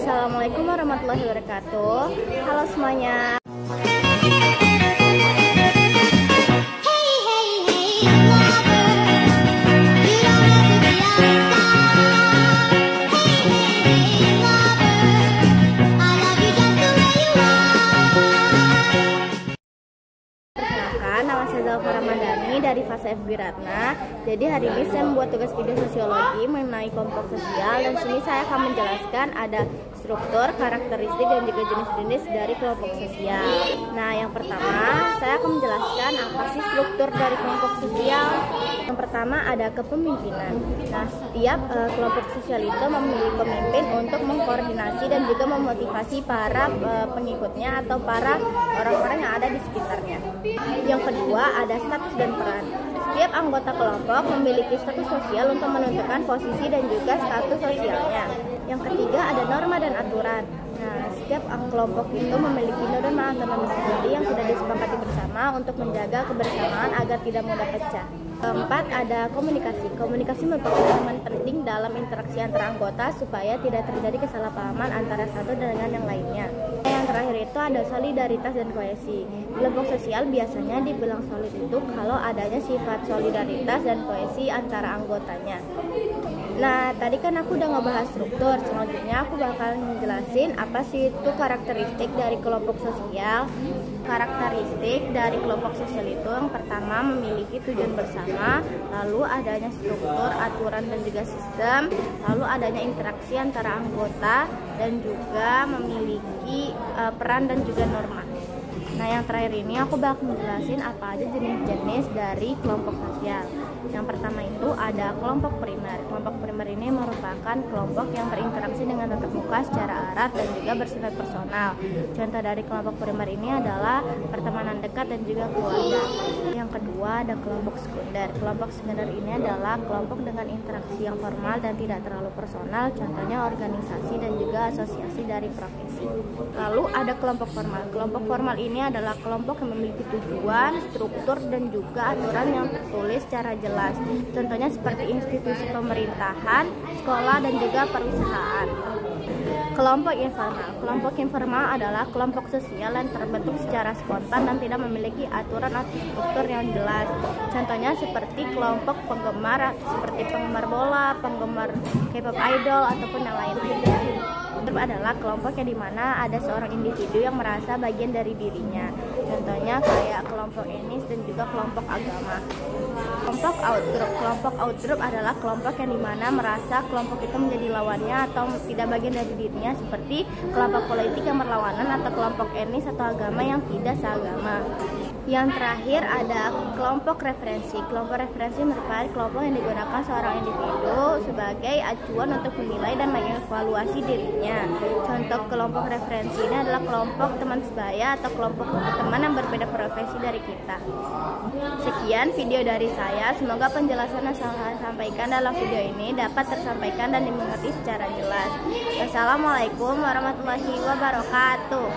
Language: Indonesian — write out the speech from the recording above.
Assalamualaikum warahmatullahi wabarakatuh. Halo semuanya. Nama saya Zalfa Ramadhani dari Fase FB Ratna. Jadi hari ini saya membuat tugas video sosiologi mengenai kelompok sosial, dan sini saya akan menjelaskan ada struktur, karakteristik, dan juga jenis-jenis dari kelompok sosial. Nah, yang pertama saya akan menjelaskan apa sih struktur dari kelompok sosial. Yang pertama ada kepemimpinan. Nah, setiap kelompok sosial itu memilih pemimpin untuk mengkoordinasi dan juga memotivasi para pengikutnya atau para orang-orang yang ada di sekitarnya. Yang kedua ada status dan peran. Setiap anggota kelompok memiliki status sosial untuk menentukan posisi dan juga status sosialnya. Yang ketiga ada norma dan aturan. Nah, setiap kelompok itu memiliki norma otonomi sendiri yang sudah disepakati bersama untuk menjaga kebersamaan agar tidak mudah pecah. Keempat ada komunikasi. Komunikasi merupakan elemen penting dalam interaksi antara anggota supaya tidak terjadi kesalahpahaman antara satu dengan yang lainnya. Yang terakhir itu ada solidaritas dan kohesi. Kelompok sosial biasanya dibilang solid itu kalau adanya sifat solidaritas dan kohesi antara anggotanya. Nah, tadi kan aku udah ngebahas struktur. Selanjutnya aku bakal menjelasin apa sih itu karakteristik dari kelompok sosial. Karakteristik dari kelompok sosial itu yang pertama memiliki tujuan bersama, lalu adanya struktur, aturan, dan juga sistem, lalu adanya interaksi antara anggota, dan juga memiliki peran dan juga norma. Nah, yang terakhir ini aku bakal menjelasin apa aja jenis-jenis dari kelompok sosial. Yang pertama itu ada kelompok primer. Kelompok primer ini merupakan kelompok yang berinteraksi dengan tatap muka secara erat dan juga bersifat personal. Contoh dari kelompok primer ini adalah pertemanan dekat dan juga keluarga. Yang kedua ada kelompok sekunder. Kelompok sekunder ini adalah kelompok dengan interaksi yang formal dan tidak terlalu personal. Contohnya organisasi dan juga asosiasi dari profesi. Lalu ada kelompok formal. Kelompok formal ini adalah kelompok yang memiliki tujuan, struktur, dan juga aturan yang tertulis secara jelas. Contohnya seperti institusi pemerintahan, sekolah, dan juga perusahaan. Kelompok informal. Kelompok informal adalah kelompok sosial yang terbentuk secara spontan dan tidak memiliki aturan atau struktur yang jelas. Contohnya seperti kelompok penggemar, seperti penggemar bola, penggemar K-pop idol, ataupun yang lainnya. Adalah kelompok yang dimana ada seorang individu yang merasa bagian dari dirinya. Contohnya kayak kelompok etnis dan juga kelompok agama. Kelompok outgroup. Kelompok outgroup adalah kelompok yang dimana merasa kelompok itu menjadi lawannya atau tidak bagian dari dirinya, seperti kelompok politik yang berlawanan atau kelompok etnis atau agama yang tidak seagama. Yang terakhir ada kelompok referensi. Kelompok referensi merupakan kelompok yang digunakan seorang individu sebagai acuan untuk menilai dan mengevaluasi dirinya. Contoh kelompok referensi ini adalah kelompok teman sebaya atau kelompok teman yang berbeda profesi dari kita. Sekian video dari saya. Semoga penjelasan yang saya sampaikan dalam video ini dapat tersampaikan dan dimengerti secara jelas. Wassalamualaikum warahmatullahi wabarakatuh.